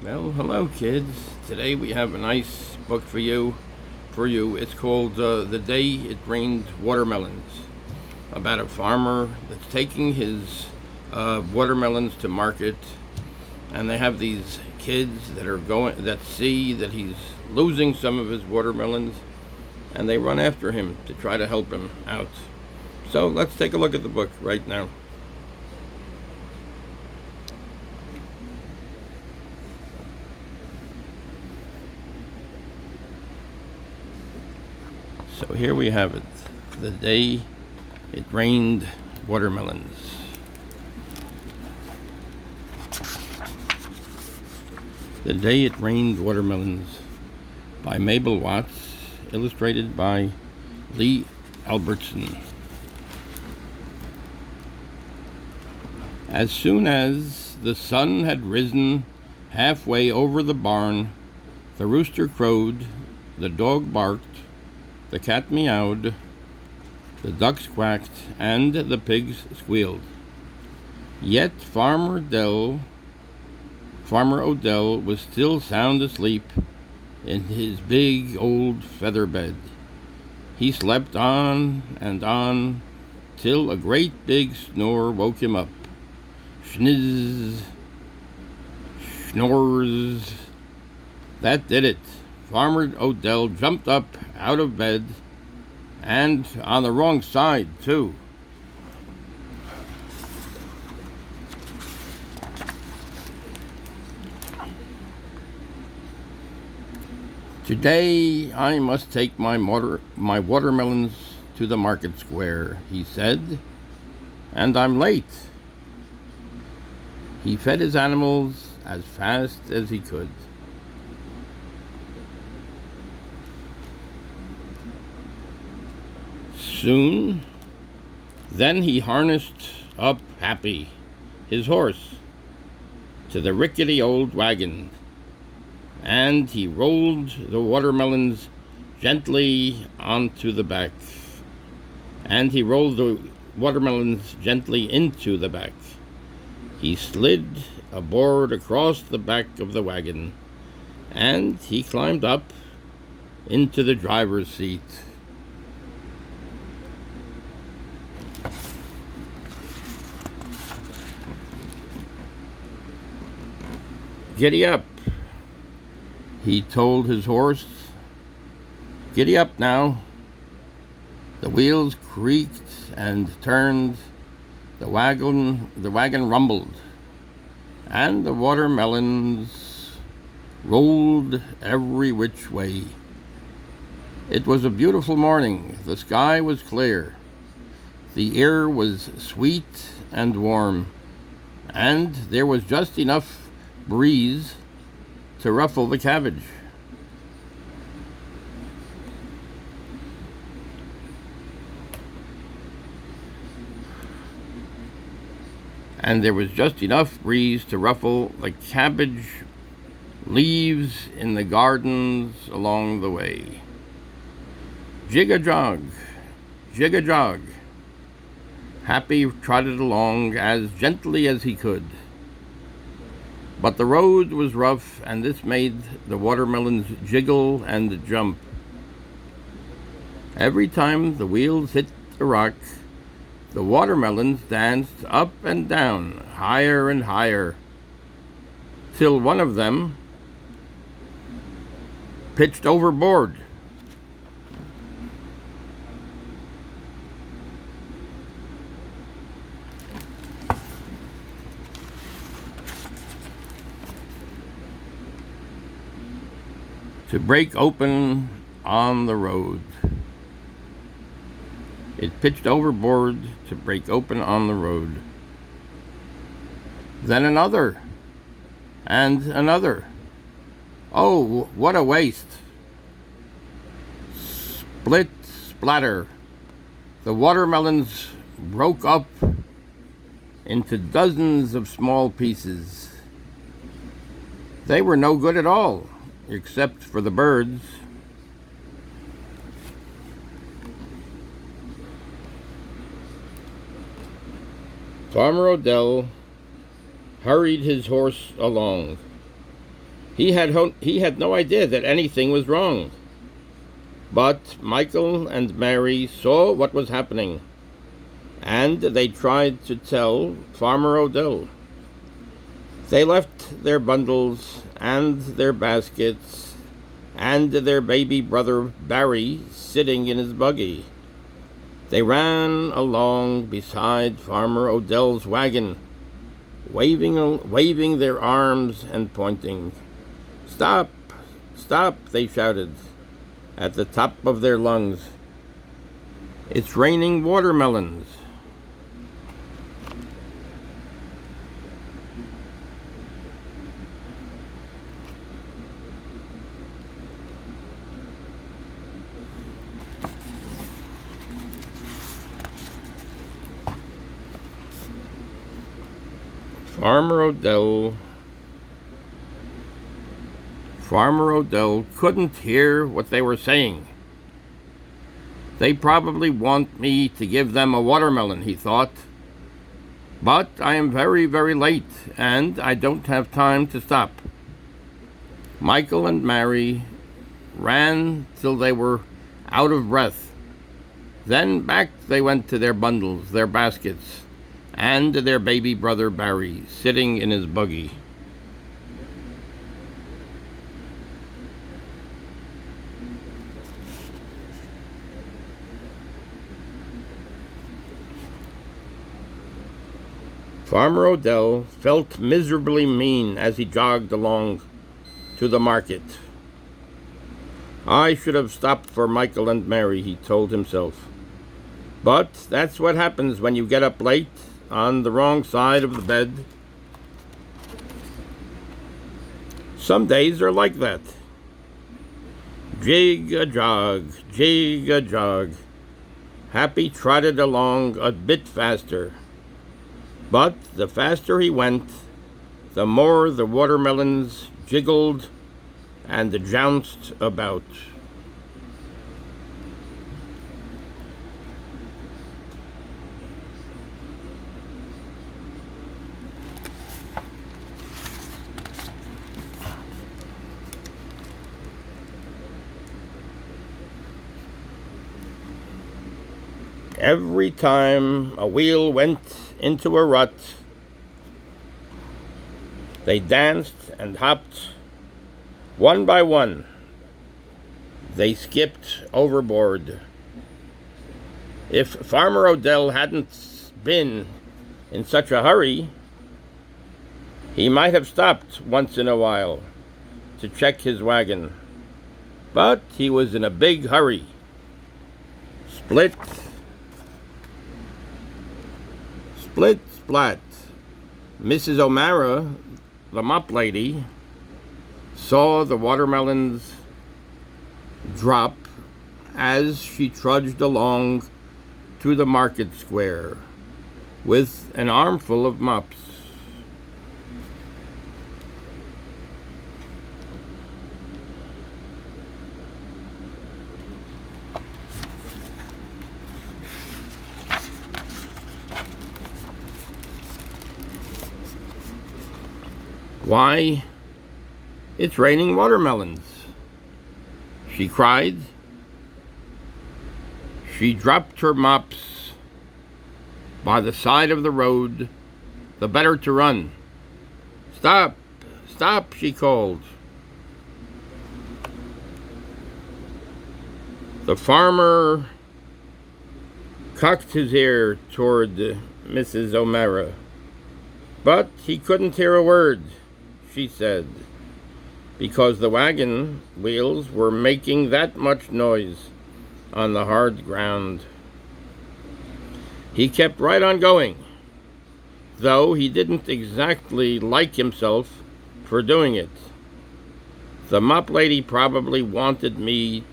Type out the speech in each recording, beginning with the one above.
Well, hello, kids. Today we have a nice book for you. It's called "The Day It Rained Watermelons," about a farmer that's taking his watermelons to market, and they have these kids that see that he's losing some of his watermelons, and they run after him to try to help him out. So let's take a look at the book right now. So here we have it. The day it rained watermelons. The Day It Rained Watermelons by Mabel Watts, illustrated by Lee Albertson. As soon as the sun had risen halfway over the barn, the rooster crowed, the dog barked, the cat meowed, the ducks quacked, and the pigs squealed. Yet Farmer Odell was still sound asleep in his big old feather bed. He slept on and on till a great big snore woke him up. Schniz, snores. That did it. Farmer Odell jumped up out of bed, and on the wrong side, too. Today I must take my watermelons to the market square, he said, and I'm late. He fed his animals as fast as he could. Soon, then he harnessed up Happy, his horse, to the rickety old wagon, and he rolled the watermelons gently onto the back. And he rolled the watermelons gently into the back. He slid a board across the back of the wagon, and he climbed up into the driver's seat. Giddy up, he told his horse. Giddy up now. The wheels creaked and turned, the wagon rumbled, and the watermelons rolled every which way. It was a beautiful morning. The sky was clear. The air was sweet and warm, and there was just enough breeze to ruffle the cabbage. And there was just enough breeze to ruffle the cabbage leaves in the gardens along the way. Jig-a-jog, jig-a-jog. Happy trotted along as gently as he could. But the road was rough, and this made the watermelons jiggle and jump. Every time the wheels hit a rock, the watermelons danced up and down, higher and higher, till one of them pitched overboard. To break open on the road. It pitched overboard to break open on the road. Then another, and another. Oh, what a waste. Split, splatter. The watermelons broke up into dozens of small pieces. They were no good at all, except for the birds. Farmer Odell hurried his horse along. He had no idea that anything was wrong. But Michael and Mary saw what was happening, and they tried to tell Farmer Odell. They left their bundles and their baskets and their baby brother Barry sitting in his buggy. They ran along beside Farmer Odell's wagon, waving their arms and pointing. "Stop! Stop!" they shouted at the top of their lungs. "It's raining watermelons." Farmer Odell couldn't hear what they were saying. "They probably want me to give them a watermelon," he thought. "But I am very, very late, and I don't have time to stop." Michael and Mary ran till they were out of breath. Then back they went to their bundles, their baskets, and their baby brother Barry, sitting in his buggy. Farmer Odell felt miserably mean as he jogged along to the market. "I should have stopped for Michael and Mary," he told himself. "But that's what happens when you get up late on the wrong side of the bed. Some days are like that." Jig-a-jog, jig-a-jog. Happy trotted along a bit faster. But the faster he went, the more the watermelons jiggled and jounced about. Every time a wheel went into a rut, they danced and hopped. One by one, they skipped overboard. If Farmer Odell hadn't been in such a hurry, he might have stopped once in a while to check his wagon. But he was in a big hurry. Split, split, splat. Mrs. O'Mara, the mop lady, saw the watermelons drop as she trudged along to the market square with an armful of mops. "Why, it's raining watermelons," she cried. She dropped her mops by the side of the road, the better to run. "Stop, stop," she called. The farmer cocked his ear toward Mrs. O'Mara, but he couldn't hear a word she said, because the wagon wheels were making that much noise on the hard ground. He kept right on going, though he didn't exactly like himself for doing it. The mop lady probably wanted me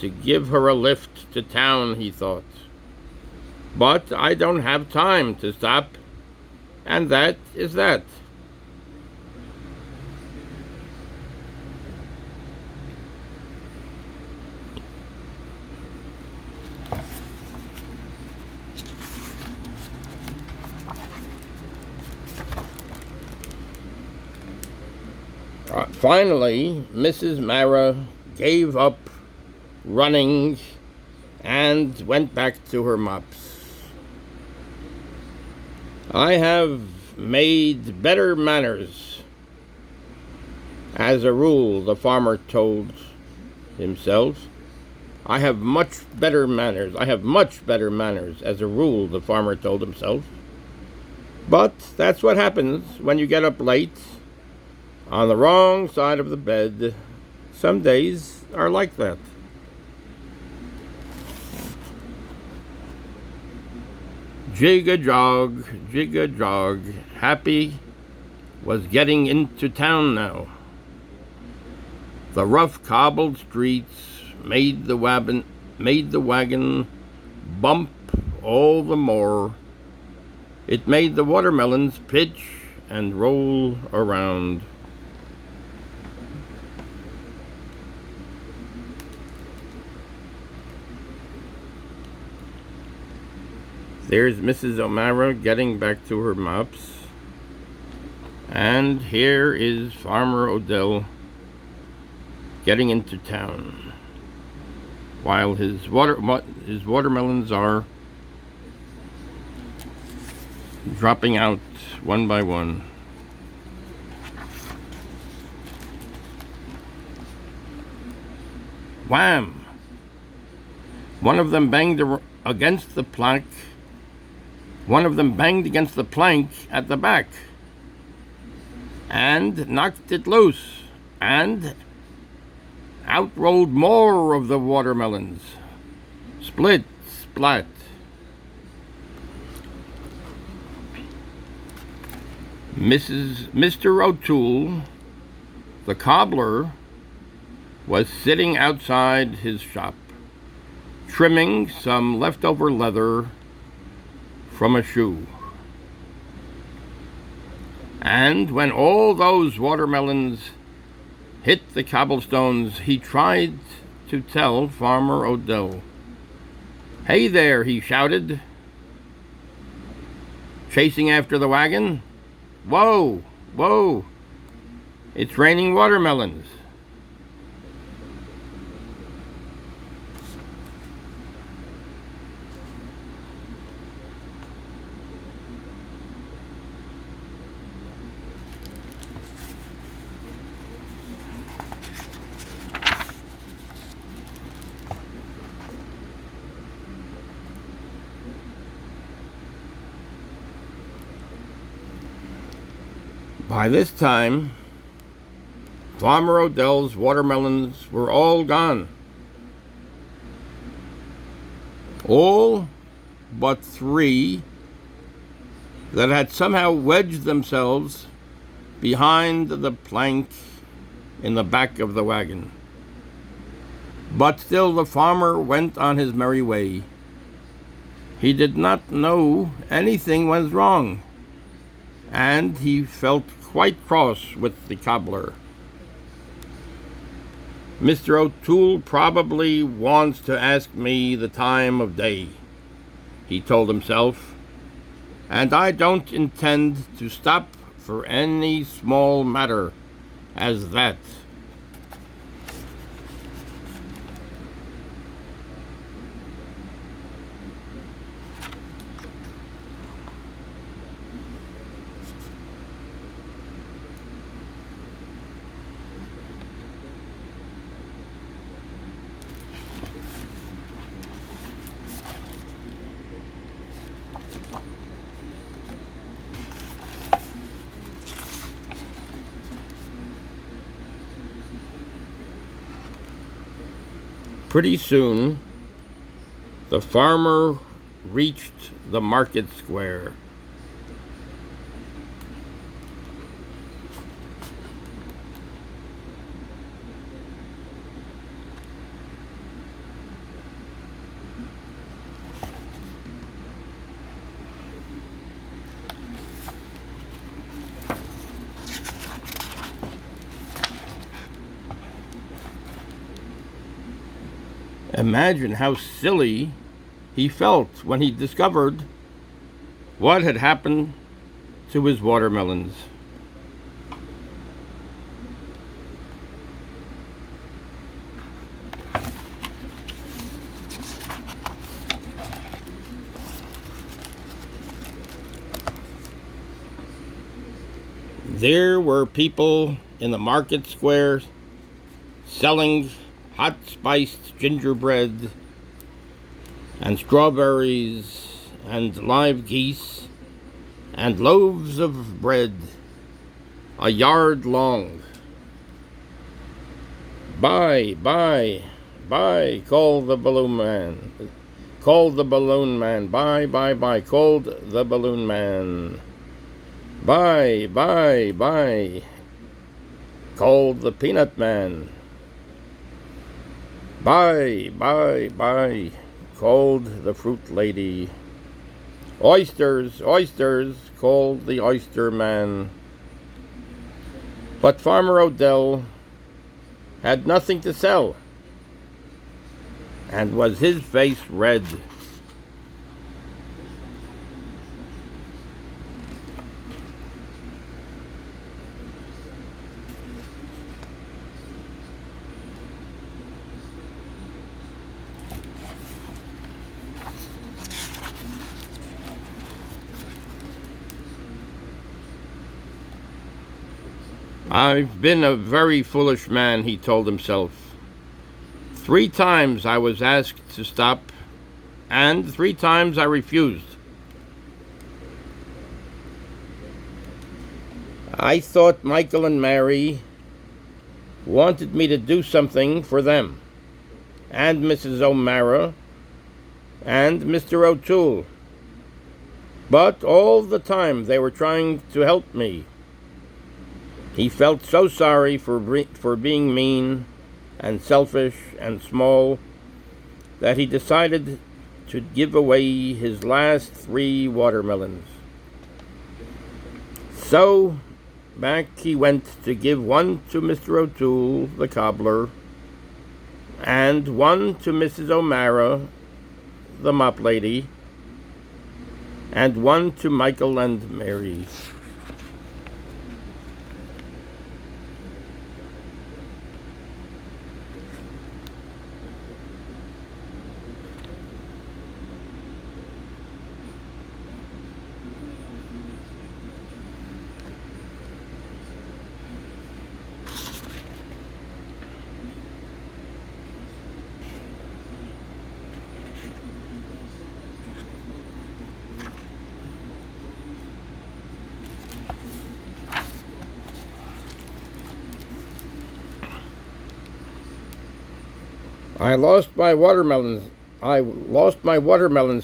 to give her a lift to town, he thought. But I don't have time to stop, and that is that. Finally, Mrs. Mara gave up running and went back to her mops. I have made better manners. As a rule, the farmer told himself. I have much better manners. I have much better manners, as a rule, the farmer told himself. But that's what happens when you get up late on the wrong side of the bed. Some days are like that. Jig-a-jog, jig-a-jog. Happy was getting into town now. The rough cobbled streets made the wagon bump all the more. It made the watermelons pitch and roll around. There's Mrs. O'Mara getting back to her mops. And here is Farmer Odell getting into town, while his watermelons are dropping out one by one. Wham! One of them banged against the plank. One of them banged against the plank at the back and knocked it loose, and out rolled more of the watermelons. Split, splat. Mr. O'Toole, the cobbler, was sitting outside his shop, trimming some leftover leather from a shoe. And when all those watermelons hit the cobblestones, he tried to tell Farmer Odell. "Hey there," he shouted, chasing after the wagon. "Whoa, whoa, it's raining watermelons." By this time, Farmer Odell's watermelons were all gone. All but 3 that had somehow wedged themselves behind the plank in the back of the wagon. But still the farmer went on his merry way. He did not know anything was wrong, and he felt quite cross with the cobbler. "Mr. O'Toole probably wants to ask me the time of day," he told himself, "and I don't intend to stop for any small matter as that." Pretty soon, the farmer reached the market square. Imagine how silly he felt when he discovered what had happened to his watermelons. There were people in the market square selling hot spiced gingerbread and strawberries and live geese and loaves of bread a yard long. Buy, buy, buy, called the balloon man. Called the balloon man. Buy, buy, buy, called the balloon man. Buy, buy, buy, called the peanut man. Buy, buy, buy, called the fruit lady. Oysters, oysters, called the oyster man. But Farmer Odell had nothing to sell, and was his face red. I've been a very foolish man, he told himself. 3 times I was asked to stop, and 3 times I refused. I thought Michael and Mary wanted me to do something for them, and Mrs. O'Mara, and Mr. O'Toole. But all the time they were trying to help me. He felt so sorry for being mean and selfish and small that he decided to give away his last 3 watermelons. So back he went to give 1 to Mr. O'Toole, the cobbler, and 1 to Mrs. O'Mara, the mop lady, and 1 to Michael and Mary. I lost my watermelons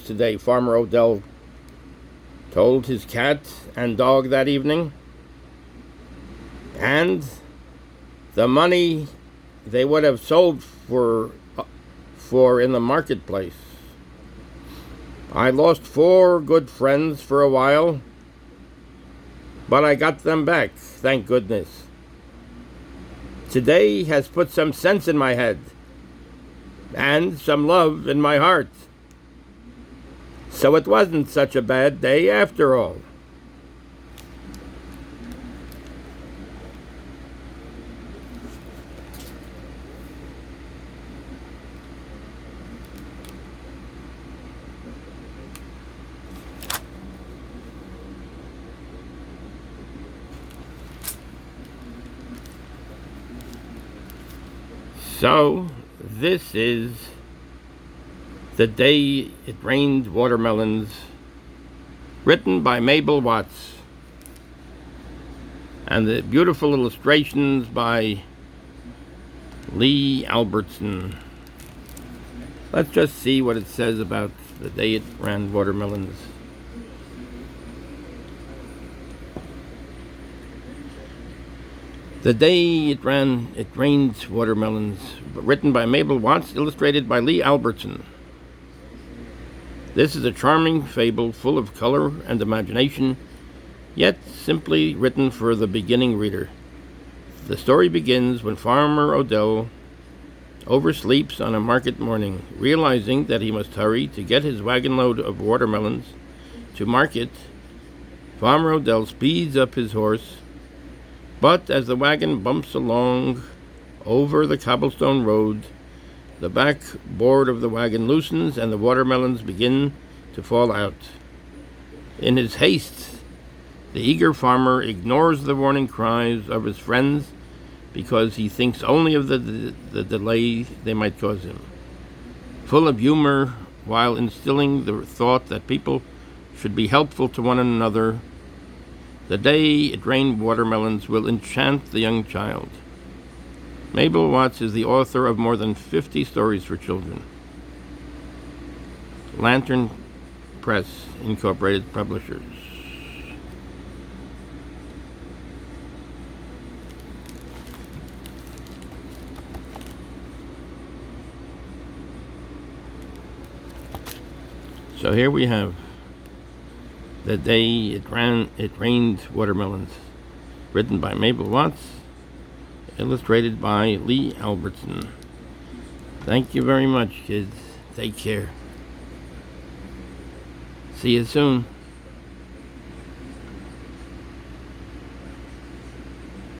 today, Farmer Odell told his cat and dog that evening. And the money they would have sold for in the marketplace. I lost 4 good friends for a while, but I got them back, thank goodness. Today has put some sense in my head and some love in my heart. So it wasn't such a bad day after all. So this is The Day It Rained Watermelons, written by Mabel Watts, and the beautiful illustrations by Lee Albertson. Let's just see what it says about the day it rained watermelons. The Day It Rained Watermelons, written by Mabel Watts, illustrated by Lee Albertson. This is a charming fable full of color and imagination, yet simply written for the beginning reader. The story begins when Farmer Odell oversleeps on a market morning. Realizing that he must hurry to get his wagon load of watermelons to market, Farmer Odell speeds up his horse. But as the wagon bumps along over the cobblestone road, the back board of the wagon loosens and the watermelons begin to fall out. In his haste The eager farmer ignores the warning cries of his friends because he thinks only of the delay they might cause him. Full of humor, while instilling the thought that people should be helpful to one another, the day it rained watermelons will enchant the young child. Mabel Watts is the author of more than 50 stories for children. Lantern Press Incorporated Publishers. So here we have The Day It Rained Watermelons, written by Mabel Watts, illustrated by Lee Albertson. Thank you very much, kids. Take care. See you soon.